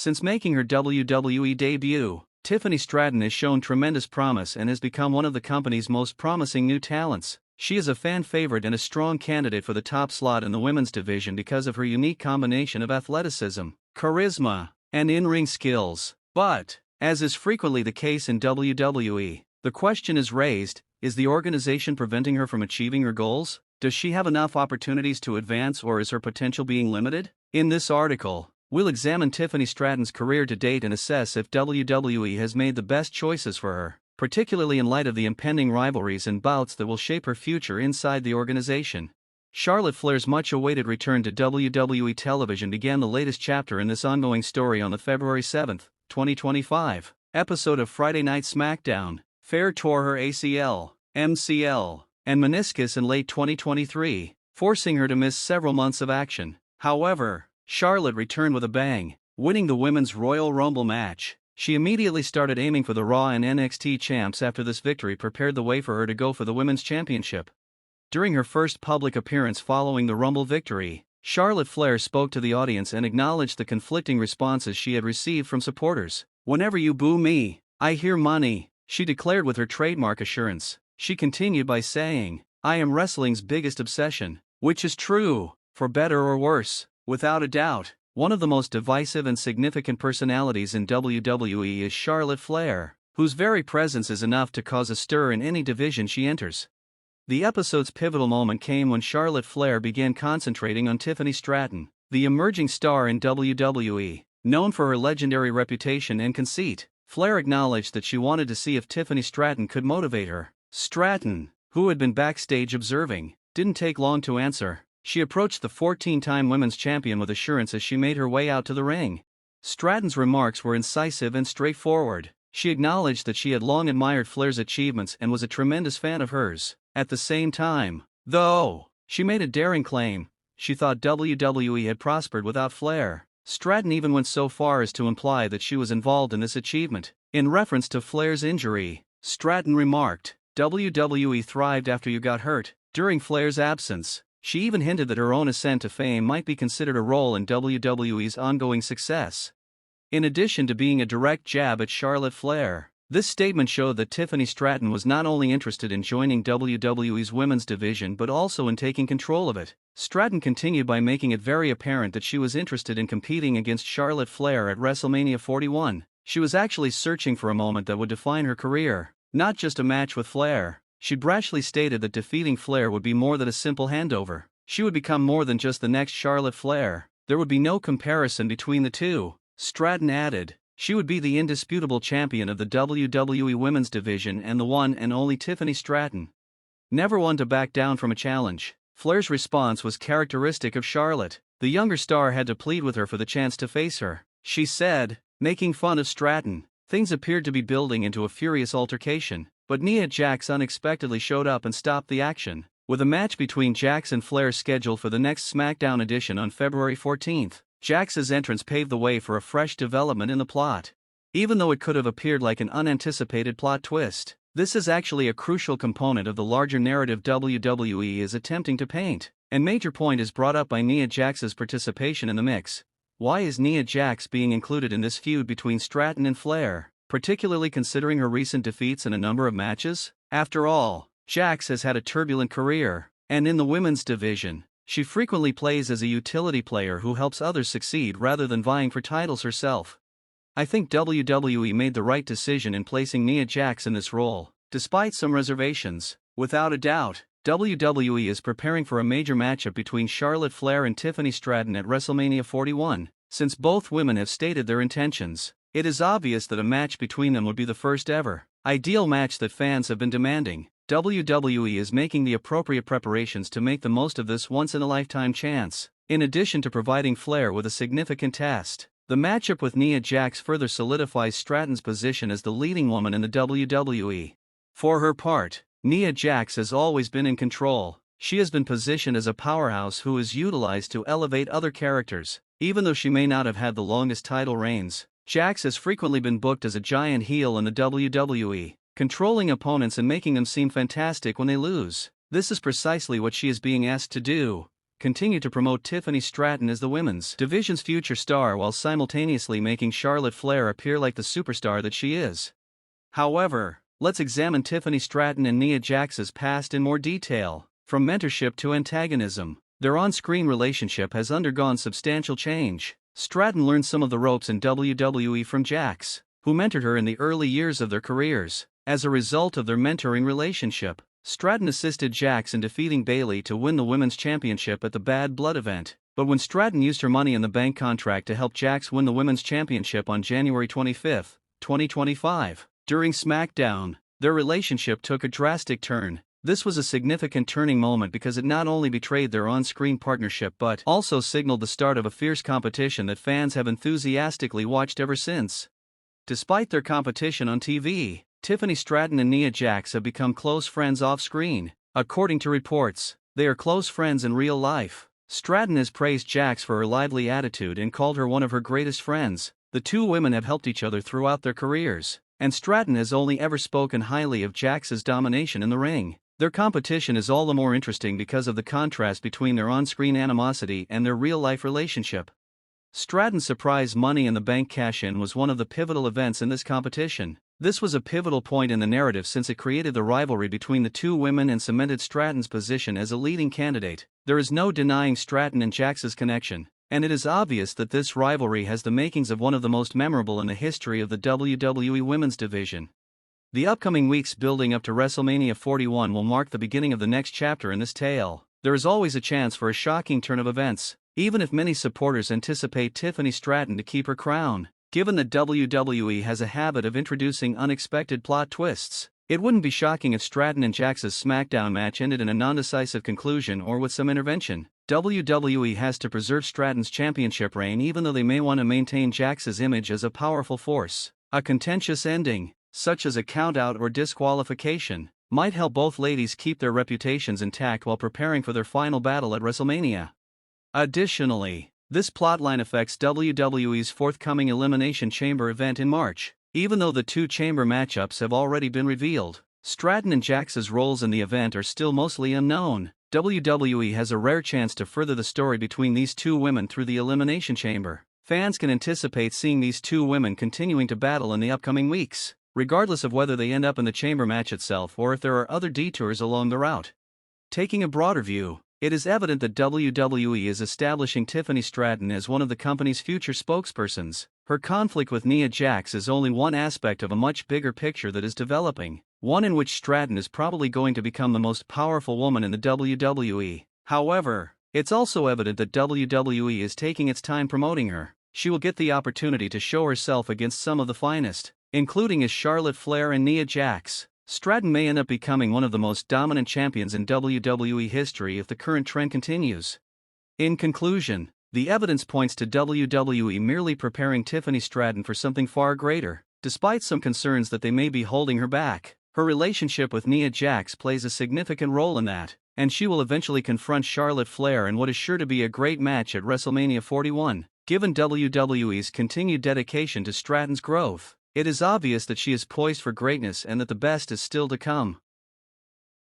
Since making her WWE debut, Tiffany Stratton has shown tremendous promise and has become one of the company's most promising new talents. She is a fan favorite and a strong candidate for the top slot in the women's division because of her unique combination of athleticism, charisma, and in-ring skills. But, as is frequently the case in WWE, the question is raised, is the organization preventing her from achieving her goals? Does she have enough opportunities to advance, or is her potential being limited? In this article, we'll examine Tiffany Stratton's career to date and assess if WWE has made the best choices for her, particularly in light of the impending rivalries and bouts that will shape her future inside the organization. Charlotte Flair's much-awaited return to WWE television began the latest chapter in this ongoing story on the February 7, 2025, episode of Friday Night SmackDown. Flair tore her ACL, MCL, and meniscus in late 2023, forcing her to miss several months of action. However, Charlotte returned with a bang, winning the Women's Royal Rumble match. She immediately started aiming for the Raw and NXT champs after this victory prepared the way for her to go for the Women's Championship. During her first public appearance following the Rumble victory, Charlotte Flair spoke to the audience and acknowledged the conflicting responses she had received from supporters. "Whenever you boo me, I hear money," she declared with her trademark assurance. She continued by saying, "I am wrestling's biggest obsession," which is true, for better or worse. Without a doubt, one of the most divisive and significant personalities in WWE is Charlotte Flair, whose very presence is enough to cause a stir in any division she enters. The episode's pivotal moment came when Charlotte Flair began concentrating on Tiffany Stratton, the emerging star in WWE. Known for her legendary reputation and conceit, Flair acknowledged that she wanted to see if Tiffany Stratton could motivate her. Stratton, who had been backstage observing, didn't take long to answer. She approached the 14-time women's champion with assurance as she made her way out to the ring. Stratton's remarks were incisive and straightforward. She acknowledged that she had long admired Flair's achievements and was a tremendous fan of hers. At the same time, though, she made a daring claim. She thought WWE had prospered without Flair. Stratton even went so far as to imply that she was involved in this achievement. In reference to Flair's injury, Stratton remarked, "WWE thrived after you got hurt." During Flair's absence, she even hinted that her own ascent to fame might be considered a role in WWE's ongoing success. In addition to being a direct jab at Charlotte Flair, this statement showed that Tiffany Stratton was not only interested in joining WWE's women's division but also in taking control of it. Stratton continued by making it very apparent that she was interested in competing against Charlotte Flair at WrestleMania 41. She was actually searching for a moment that would define her career, not just a match with Flair. She brashly stated that defeating Flair would be more than a simple handover. She would become more than just the next Charlotte Flair. There would be no comparison between the two. Stratton added, she would be the indisputable champion of the WWE Women's Division and the one and only Tiffany Stratton. Never one to back down from a challenge. Flair's response was characteristic of Charlotte. The younger star had to plead with her for the chance to face her. She said, making fun of Stratton. Things appeared to be building into a furious altercation, but Nia Jax unexpectedly showed up and stopped the action. With a match between Jax and Flair scheduled for the next SmackDown edition on February 14th, Jax's entrance paved the way for a fresh development in the plot. Even though it could have appeared like an unanticipated plot twist, this is actually a crucial component of the larger narrative WWE is attempting to paint. A major point is brought up by Nia Jax's participation in the mix. Why is Nia Jax being included in this feud between Stratton and Flair, particularly considering her recent defeats in a number of matches? After all, Jax has had a turbulent career, and in the women's division, she frequently plays as a utility player who helps others succeed rather than vying for titles herself. I think WWE made the right decision in placing Nia Jax in this role, despite some reservations. Without a doubt, WWE is preparing for a major matchup between Charlotte Flair and Tiffany Stratton at WrestleMania 41. Since both women have stated their intentions, it is obvious that a match between them would be the first ever ideal match that fans have been demanding. WWE is making the appropriate preparations to make the most of this once-in-a-lifetime chance. In addition to providing Flair with a significant test, the matchup with Nia Jax further solidifies Stratton's position as the leading woman in the WWE. For her part, Nia Jax has always been in control. She has been positioned as a powerhouse who is utilized to elevate other characters. Even though she may not have had the longest title reigns, Jax has frequently been booked as a giant heel in the WWE, controlling opponents and making them seem fantastic when they lose. This is precisely what she is being asked to do. continue to promote Tiffany Stratton as the women's division's future star while simultaneously making Charlotte Flair appear like the superstar that she is. However, let's examine Tiffany Stratton and Nia Jax's past in more detail. From mentorship to antagonism, their on-screen relationship has undergone substantial change. Stratton learned some of the ropes in WWE from Jax, who mentored her in the early years of their careers. As a result of their mentoring relationship, Stratton assisted Jax in defeating Bayley to win the Women's Championship at the Bad Blood event. But when Stratton used her Money in the Bank contract to help Jax win the Women's Championship on January 25, 2025, during SmackDown, their relationship took a drastic turn. This was a significant turning moment because it not only betrayed their on-screen partnership but also signaled the start of a fierce competition that fans have enthusiastically watched ever since. Despite their competition on TV, Tiffany Stratton and Nia Jax have become close friends off-screen. According to reports, they are close friends in real life. Stratton has praised Jax for her lively attitude and called her one of her greatest friends. The two women have helped each other throughout their careers, and Stratton has only ever spoken highly of Jax's domination in the ring. Their competition is all the more interesting because of the contrast between their on-screen animosity and their real-life relationship. Stratton's surprise Money in the Bank cash-in was one of the pivotal events in this competition. This was a pivotal point in the narrative since it created the rivalry between the two women and cemented Stratton's position as a leading candidate. There is no denying Stratton and Jax's connection, and it is obvious that this rivalry has the makings of one of the most memorable in the history of the WWE Women's division. The upcoming weeks building up to WrestleMania 41 will mark the beginning of the next chapter in this tale. There is always a chance for a shocking turn of events, even if many supporters anticipate Tiffany Stratton to keep her crown. Given that WWE has a habit of introducing unexpected plot twists, it wouldn't be shocking if Stratton and Jax's SmackDown match ended in a non-decisive conclusion or with some intervention. WWE has to preserve Stratton's championship reign even though they may want to maintain Jax's image as a powerful force. A contentious ending, such as a countout or disqualification, might help both ladies keep their reputations intact while preparing for their final battle at WrestleMania. Additionally, this plotline affects WWE's forthcoming Elimination Chamber event in March. Even though the two chamber matchups have already been revealed, Stratton and Jax's roles in the event are still mostly unknown. WWE has a rare chance to further the story between these two women through the Elimination Chamber. Fans can anticipate seeing these two women continuing to battle in the upcoming weeks, regardless of whether they end up in the chamber match itself or if there are other detours along the route. Taking a broader view, it is evident that WWE is establishing Tiffany Stratton as one of the company's future spokespersons. Her conflict with Nia Jax is only one aspect of a much bigger picture that is developing, one in which Stratton is probably going to become the most powerful woman in the WWE. However, it's also evident that WWE is taking its time promoting her. She will get the opportunity to show herself against some of the finest, including as Charlotte Flair and Nia Jax. Stratton may end up becoming one of the most dominant champions in WWE history if the current trend continues. In conclusion, the evidence points to WWE merely preparing Tiffany Stratton for something far greater, despite some concerns that they may be holding her back. Her relationship with Nia Jax plays a significant role in that, and she will eventually confront Charlotte Flair in what is sure to be a great match at WrestleMania 41. Given WWE's continued dedication to Stratton's growth, it is obvious that she is poised for greatness and that the best is still to come.